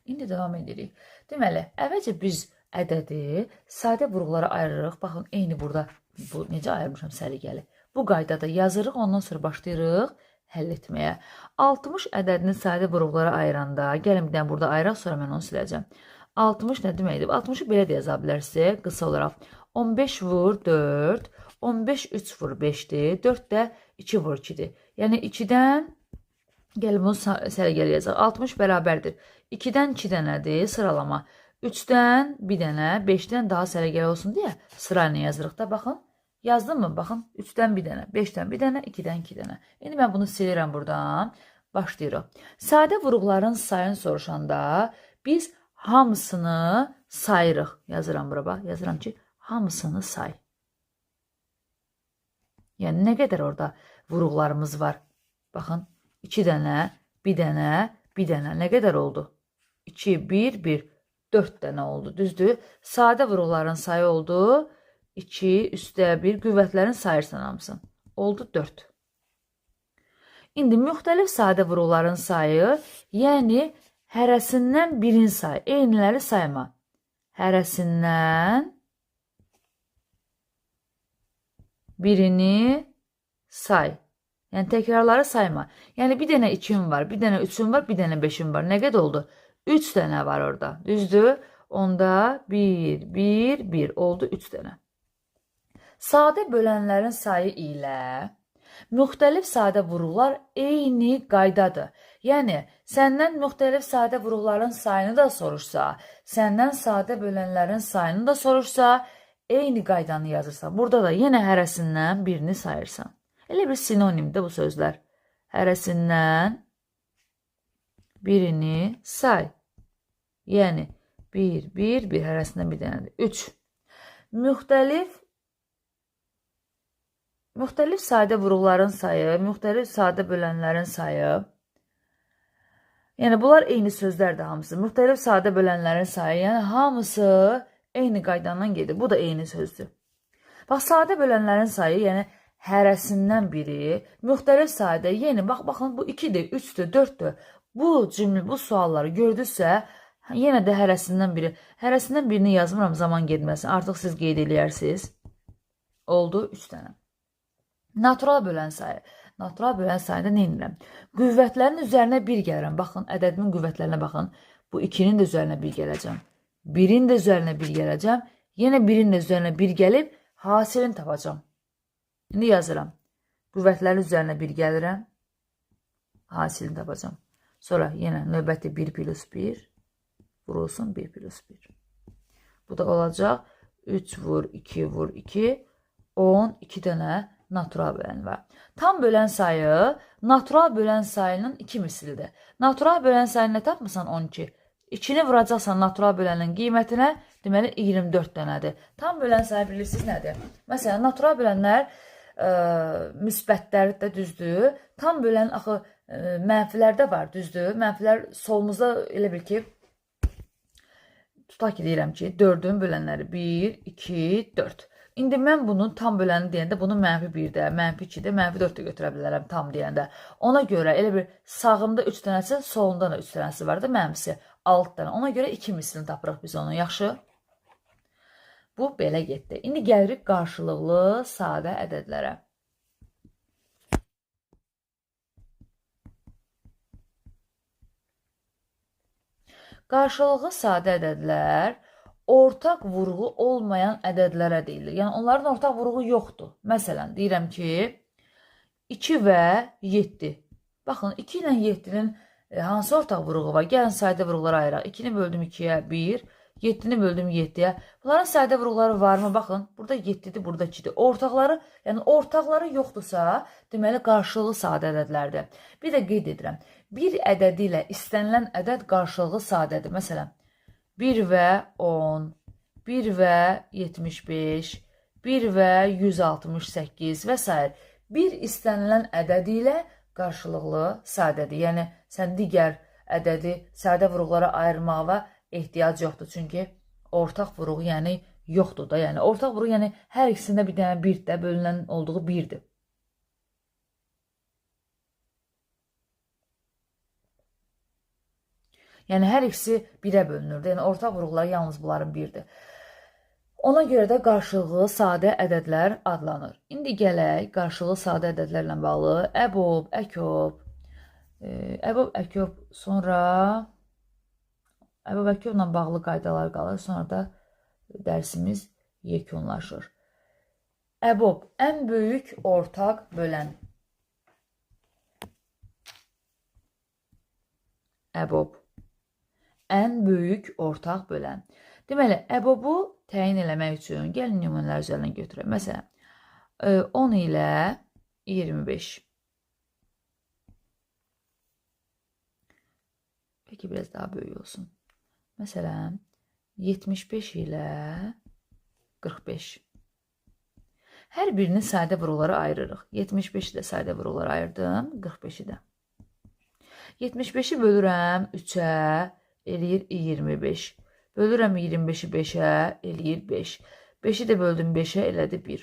İndi davam edirik. Deməli, əvvəlcə biz ədədi sadə vuruqlara ayırırıq. Baxın, eyni burada bu necə ayırmışam səliqəli. Bu qaydada yazırıq, ondan sonra başlayırıq həll etməyə. 60 ədədini sadə vuruqlara ayıranda, gəlin bir dənə burada ayıraq, sonra mən onu siləcəm. 60 nə deməkdir? 60-ı belə də yaza bilərsiniz qısa olaraq. 15 vur 4, 15 3 vur 5-dir, 4 də 2 vur 2-dir. Yəni 2-dən, gəlin bunu səliqəli yazaq. 60 bərabərdir. 2-dən 2 dənədir sıralama. 3-dən 1 dənə, 5-dən daha səliqəli olsun deyə sırayla yazırıq da. Baxın, yazdım mı? Baxın, 3-dən 1 dənə, 5-dən 1 dənə, 2-dən 2 dənə. İndi mən bunu silirəm buradan. Başlayırıq. Sadə vuruqların sayını soruşanda biz hamısını sayırıq. Yazıram bura bax. Yazıram ki, hamısını say. Yəni, nə qədər orada vuruqlarımız var? Baxın, 2 dənə, 1 dənə, 1 dənə. Nə qədər oldu? 2, 1, 1. 4 dənə oldu, düzdür? Sadə vuruqların sayı oldu. 2, üstə 1, qüvvətlərin sayırsan hamısın. Oldu 4. İndi müxtəlif sadə vuruqların sayı, yəni hərəsindən birin sayı. Eyniləri sayma. Hərəsindən birini say. Yəni təkrarları sayma. Yəni bir dənə 2'm var, bir dənə 3'üm var, bir dənə 5'im var. Nə qədər oldu? 3 dənə var orada. Düzdür? Onda 1, 1, 1 oldu 3 dənə. Sadə bölənlərin sayı ilə müxtəlif sadə vuruqlar eyni qaydadır. Yəni, səndən müxtəlif sadə vuruqların sayını da soruşsa, səndən sadə bölənlərin sayını da soruşsa, eyni qaydanı yazırsan. Burada da yenə hərəsindən birini sayırsan. Elə bir sinonimdir bu sözlər. Hərəsindən birini say. Yəni, 1, 1, 1 hərəsindən bir dənədir. 3. Müxtəlif sadə vuruqların sayı, müxtəlif sadə bölənlərin sayı. Yəni, bunlar eyni sözlərdir hamısı. Müxtəlif sadə bölənlərin sayı, yəni hamısı eyni qaydandan gedir. Bu da eyni sözdür. Bax, sadə bölənlərin sayı, yəni hərəsindən biri, müxtəlif sadə, yəni, baxın, bu 2'dir, 3'dür, 4'dür. Bu cümlə, bu sualları gördünüzsə, yenə də hərəsindən birini yazmıram zaman getməsin. Artıq siz qeyd eləyərsiniz. Oldu 3 dənə. Natural bölən sayı. Natural bölən sayında nə edirəm? Qüvvətlərin üzərinə 1 gəlirəm. Baxın, ədədimin qüvvətlərinə baxın. Bu 2'nin də üzərinə 1 gələcəm. 1'in də üzərinə 1 gələcəm. Yenə 1'in də üzərinə 1 gəlib, hasilini tapacam. İndi yazıram. Qüvvətlərin üzərinə 1 gəlirəm. Hasilini tapacam. Sonra yenə növbəti 1 plus 1 vurulsun 1 plus 1. Bu da olacaq 3 vur 2 vur 2 12 dənə natural bölən var. Tam bölən sayı natural bölən sayının 2 mislidir. Natural bölən sayını nə tapmısan 12? 2-ni vuracaqsan natural bölənin qiymətinə, deməli 24 dənədir. Tam bölən sayı bilirsiniz nədir? Məsələn, natural bölənlər müsbətlər də düzdür. Tam bölən axı mənfilər də var, düzdür. Mənfilər solumuzda elə bil ki, tutaq ki, deyirəm ki, 4-ün bölənləri 1, 2, 4. İndi mən bunun tam böləni deyəndə bunu mənfi 1-də, mənfi 2-də, mənfi 4-də götürə bilərəm tam deyəndə. Ona görə elə bir sağımda 3 dənəsi, solunda da 3 dənəsi var da mənfisi 6 dənə. Ona görə 2 mislini tapırıq biz onu, yaxşı? Bu belə getdi. İndi gəlirik qarşılıqlı sadə ədədlərə. Qarşılıqlı sadə ədədlər ortaq vurğu olmayan ədədlərə deyilir. Yəni, onların ortaq vurğu yoxdur. Məsələn, deyirəm ki, 2 və 7. Baxın, 2 ilə 7-nin hansı ortaq vurğu var? Gəlin, sayda vurğuları ayıraq. 2-ni böldüm 2-yə 1, 7-ni böldüm 7-yə. Bunların sayda vurğuları varmı? Baxın, burada 7-dir, burada 2-dir. Ortaqları, yəni ortaqları yoxdursa, deməli, qarşılıqlı sadə ədədlərdir. Bir də qeyd edirəm. Bir ədədi ilə istənilən ədəd qarşılıqlı sadədir. Məsələn, 1 və 10, 1 və 75, 1 və 168 və s. Bir istənilən ədədi ilə qarşılıqlı sadədir. Yəni, sən digər ədədi sadə vurğulara ayırmağa ehtiyac yoxdur. Çünki ortaq vurğu yəni yoxdur da. Yəni, ortaq vurğu yəni hər ikisində bir dənə 1-də bölünən olduğu 1-dir. Yəni, hər ikisi 1-ə bölünür. Yəni, ortaq vurğular yalnız bunların 1-dir. Ona görə də qarşılıqlı sadə ədədlər adlanır. İndi gələk qarşılıqlı sadə ədədlərlə bağlı əbob, əkob, sonra əbob, əkobla bağlı qaydalar qalır. Sonra da dərsimiz yekunlaşır. Əbob, ən böyük ortaq bölən. Əbob, ən böyük ortaq bölən. Deməli, əbobu təyin eləmək üçün gəlin nümunələr üzərindən götürək. Məsələn, 10 ilə 25. Peki, biraz daha böyük olsun. Məsələn, 75 ilə 45. Hər birini sadə vurğulara ayırırıq. 75-i də sadə vurğulara ayırdım, 45-i də. 75-i bölürəm 3-ə, eləyir 25. Bölürəm 25-i 5-ə, eləyir 5. 5-i də böldüm 5-ə, elədi 1.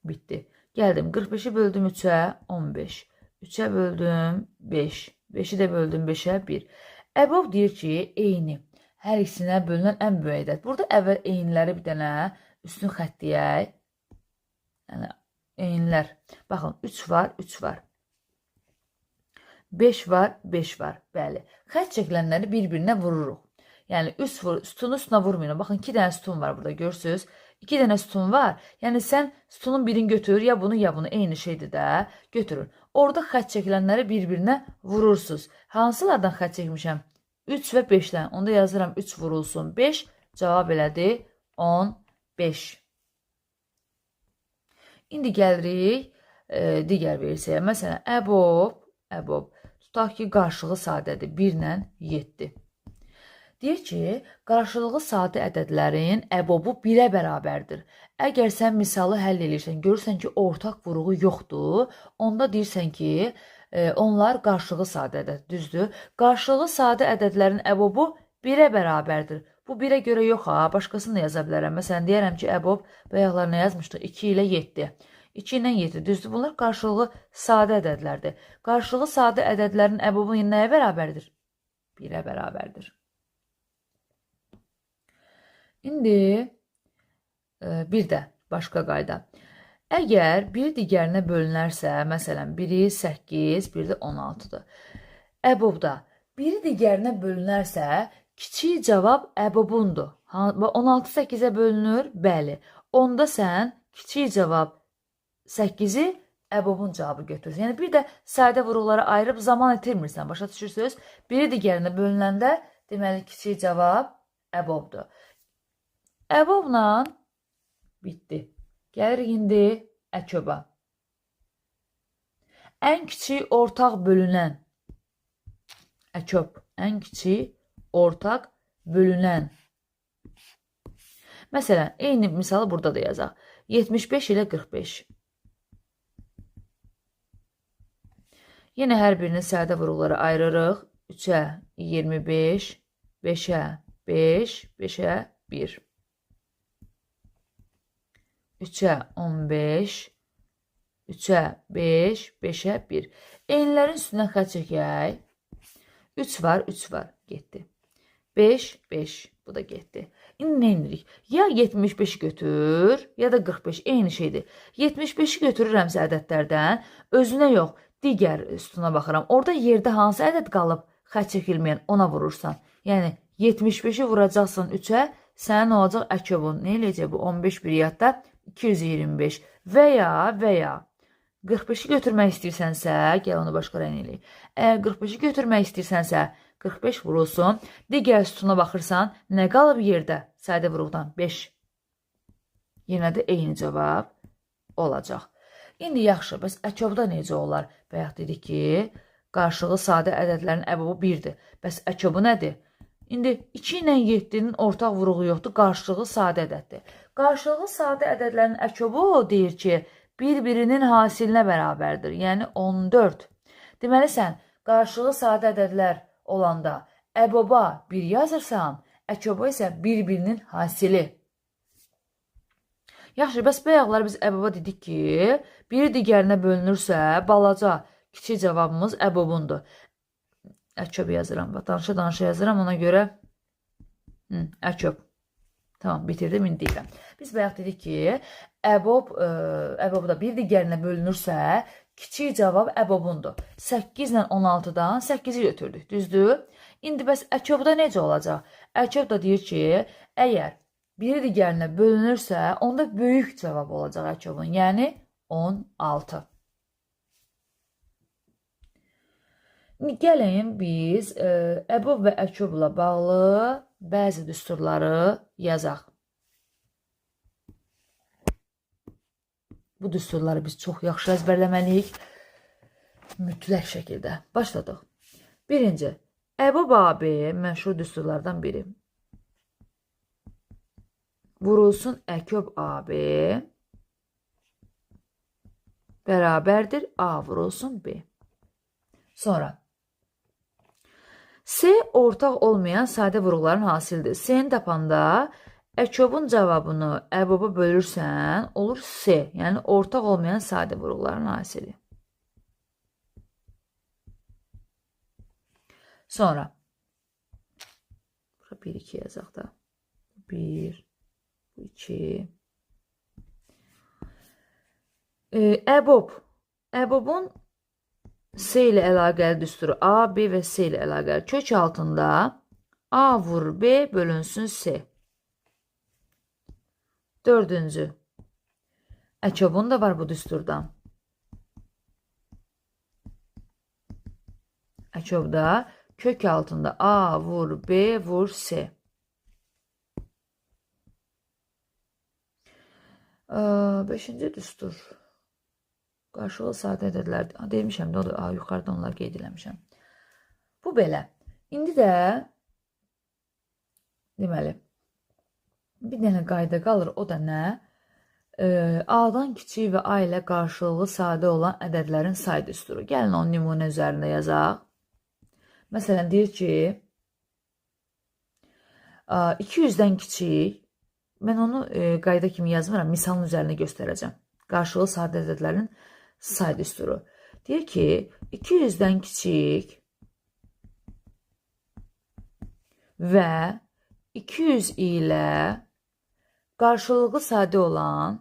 Bitdi. Gəldim, 45-i böldüm 3-ə, 15. 3-ə böldüm 5. 5-i də böldüm 5-ə, 1. Əbob deyir ki, eyni. Hər ikisinə bölünən ən böyük ədəd. Burada əvvəl eyniləri bir dənə üstün xətt deyək. Yəni, eynilər. Baxın, 3 var, 3 var. 5 var, 5 var. Bəli. Xətt çəkilənləri bir-birinə vururuq. Yəni, sütunu üstünə vurmayın. Baxın, 2 dənə sütun var burada, görürsünüz. 2 dənə sütun var. Yəni, sən sütunun birini götür, ya bunu, ya bunu. Eyni şeydir də, götürün. Orada xətt çəkilənləri bir-birinə vurursunuz. Hansılardan xətt çəkmişəm? 3 və 5-dən. Onda yazıram 3 vurulsun 5. Cavab elədi 15. İndi gəlirik digər versiyaya. Məsələn, əbob. Tutaq ki, qarşılığı sadədir. 1 ilə 7. Deyir ki, qarşılığı sadə ədədlərin əbobu 1-ə bərabərdir. Əgər sən misalı həll edirsən, görürsən ki, ortaq vurğu yoxdur, onda deyirsən ki, onlar qarşılığı sadə ədəd, düzdür. Qarşılığı sadə ədədlərin əbobu 1-ə bərabərdir. Bu 1-ə görə yox, başqasını da yaza bilərəm. Məsələn, deyərəm ki, əbob bayaqlar nə yazmışdıq? 2 ilə 7. 2 ilə 7, düzdür. Bunlar qarşılığı sadə ədədlərdir. Qarşılığı sadə ədədlərin əbobu nəyə bərabərdir? 1-ə bərabərdir. İndi bir də başqa qayda. Əgər bir digərinə bölünərsə, məsələn, biri 8, biri də 16-dır. Əbobda biri digərinə bölünərsə, kiçik cavab əbobundur. 16 8-ə bölünür, bəli. Onda sən kiçik cavab 8-i əbobun cavabı götürürsən. Yəni bir də sadə vuruqlara ayırıb zaman itirmirsən. Başa düşürsünüz? Biri digərinə bölünəndə deməli kiçik cavab əbobdur. Əbobla bitdi. Gəlirik indi əköba. Ən kiçik ortaq bölünən. Əköb. Ən kiçik ortaq bölünən. Məsələn, eyni misalı burada da yazaq. 75 ilə 45. Yenə hər birini sadə vuruqlara ayırırıq. 3-ə 25, 5-ə 5, 5-ə 1. 3-ə 15, 3-ə 5, 5-ə 1. Eynilərin üstündən xətt çəkək. 3 var, 3 var. Getdi. 5, 5. Bu da getdi. İndi nə edirik? Ya 75-i götür, ya da 45. Eyni şeydir. 75-i götürürəmsə ədədlərdən, özünə yox, digər üstuna baxıram. Orada yerdə hansı ədəd qalıb xətt çəkilməyən ona vurursan. Yəni 75-i vuracaqsan 3-ə, sənin olacaq əköbun. Nə eləyəcək bu? 15 bir yadda 225 və ya 45-i götürmək istəyirsənsə, gəl onu başqa rəng eləyək. Əgər 45-i götürmək istəyirsənsə, 45 vurulsun. Digər sütuna baxırsan, nə qalıb yerdə? Sadə vuruqdan 5. Yenə də eyni cavab olacaq. İndi yaxşı, bəs əköbda necə olar? Bayaq dedik ki, qarşılığı sadə ədədlərin əbobu 1-dir. Bəs əköbu nədir? İndi 2 ilə 7-nin ortaq vuruğu yoxdur, qarşılığı sadə ədəddir. Qarşılığı sadə ədədlərin əköbu deyir ki, bir-birinin hasilinə bərabərdir, yəni 14. Deməli sən qarşılığı sadə ədədlər olanda əboba 1 yazırsan, əköba isə bir-birinin hasili. Yaxşı, bəs bayaqlar biz əboba dedik ki, biri digərinə bölünürsə, balaca, kiçik cavabımız əbobundur. Əköb yazıram, danışa yazıram, ona görə əköb. Tamam, bitirdim, indi deyirəm. Biz bayaq dedik ki, əbobda bir digərinə bölünürsə, kiçik cavab əbobundur. 8 ilə 16-dan 8-i götürdük, düzdür? İndi bəs əköbda necə olacaq? Əköb da deyir ki, əgər biri digərinə bölünürsə, onda böyük cavab olacaq əköbun, yəni 16. Gəlin biz əbob və əköbla bağlı bəzi düsturları yazaq. Bu düsturları biz çox yaxşı əzbərləməliyik. Mütləq şəkildə. Başladıq. Birinci, əbob AB məşhur düsturlardan biri. Vurulsun əköb AB bərabərdir A vurulsun B. Sonra S ortaq olmayan sadə vuruqların hasilidir. S-ni tapanda əköbun cavabını əboba bölürsən, olur S. Yəni ortaq olmayan sadə vuruqların hasili. Sonra 1-2 yazaq da. 1, 2. Əbobun S ilə əlaqəli düsturu A, B və S ilə əlaqəli. Kök altında A vur B bölünsün S. Dördüncü. Əköbun da var bu düsturdan. Əköbda kök altında A vur B vur S. Beşinci düstur. Qarşılığı sadə ədədlər. Demişəm də, yuxarıda onları qeyd eləmişəm. Bu belə. İndi də deməli bir dənə qayda qalır. O da nə? A-dan kiçik və A ilə qarşılığı sadə olan ədədlərin say düsturu. Gəlin onun nümunə üzərində yazaq. Məsələn, deyir ki 200-dən kiçik, mən onu qayda kimi yazmıram, misalın üzərində göstərəcəm. Qarşılığı sadə ədədlərin say düsturu. Deyir ki 200-dən kiçik və 200 ilə qarşılığı sadə olan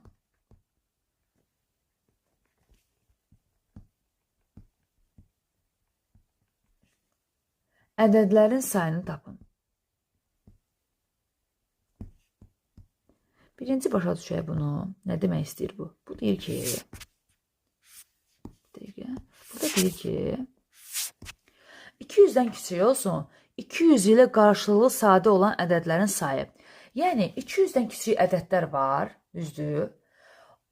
ədədlərin sayını tapın. Birinci başa düşək bunu. Nə demək istəyir bu? Bu deyir ki, deyir ki 200-dən kiçik olsun 200 ilə qarşılıqlı sadə olan ədədlərin sayı. Yəni 200-dən kiçik ədədlər var, düzdür?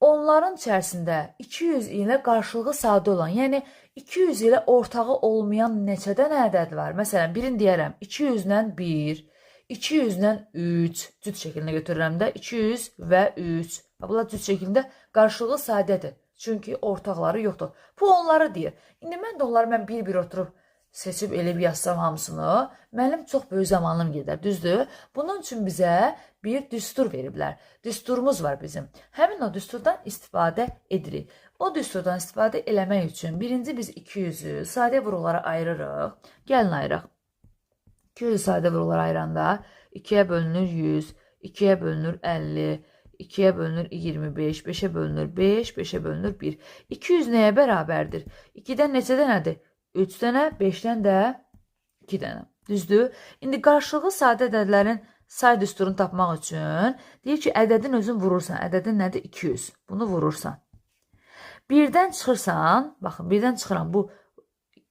Onların içərisində 200 ilə qarşılığı sadə olan, yəni 200 ilə ortağı olmayan neçədən ədəd var? Məsələn, birini deyərəm 200-lə 1, 200-lə 3, cüt şəklində götürürəm də 200 və 3. Bunlar cüt şəklində qarşılığı sadədir. Çünki ortaqları yoxdur. Bu onları deyir. İndi mən də onları bir-bir oturub seçib elib yazsam hamısını, mənim çox böyük zamanım gedər, düzdür? Bunun üçün bizə bir düstur veriblər. Düsturumuz var bizim. Həmin o düsturdan istifadə edirik. O düsturdan istifadə eləmək üçün birinci biz 200-ü sadə vuruqlara ayırırıq. Gəlin ayıraq. 200-ü sadə vuruqlara ayıranda 2-yə bölünür 100, 2-yə bölünür 50, 2-yə bölünür 25, 5-ə bölünür 5, 5-ə bölünür 1. 200 nəyə bərabərdir? 2-dən neçə dənədir? 3 dənə, 5-dən də 2 dənə. Düzdür? İndi qarşılıqlı sadə ədədlərin say düsturunu tapmaq üçün deyir ki, ədədin özün vurursan. Ədədin nədir? 200. Bunu vurursan. Birdən çıxırsan, baxın, birdən çıxıram. Bu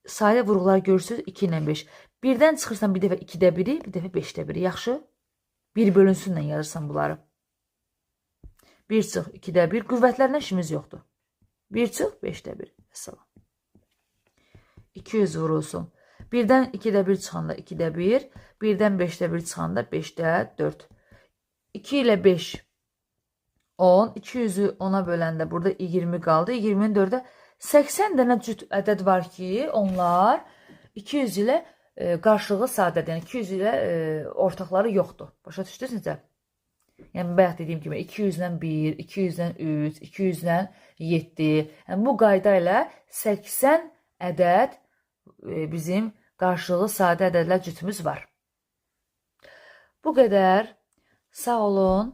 sadə vuruqları görürsünüz 2 ilə 5. Birdən çıxırsan bir dəfə 2-də 1-i, bir dəfə 5-də 1-i. Yaxşı? 1 bölünsünlə yazırsan bunları. 1 çıx, 2-də 1. Qüvvətlərlə işimiz yoxdur. 1 çıx, 5-də 1. Əssalam. 200 vurulsun. 1-dən 2-də 1 çıxanda 2-də 1, 1-dən 5-də 1 çıxanda 5-də 4. 2 ilə 5, 10. 200-ü 10-a böləndə burada 20 qaldı. 20-nin 4-də 80 dənə cüt ədəd var ki, onlar 200 ilə qarşılığı sadədir. Yəni 200 ilə ortaqları yoxdur. Başa düşdünüzsə? Yəni bayaq dediyim kimi 200-dən 1, 200-dən 3, 200-dən 7. Yəni bu qayda ilə 80 ədəd bizim qarşılıqlı sadə ədədlər cütümüz var. Bu qədər. Sağ olun.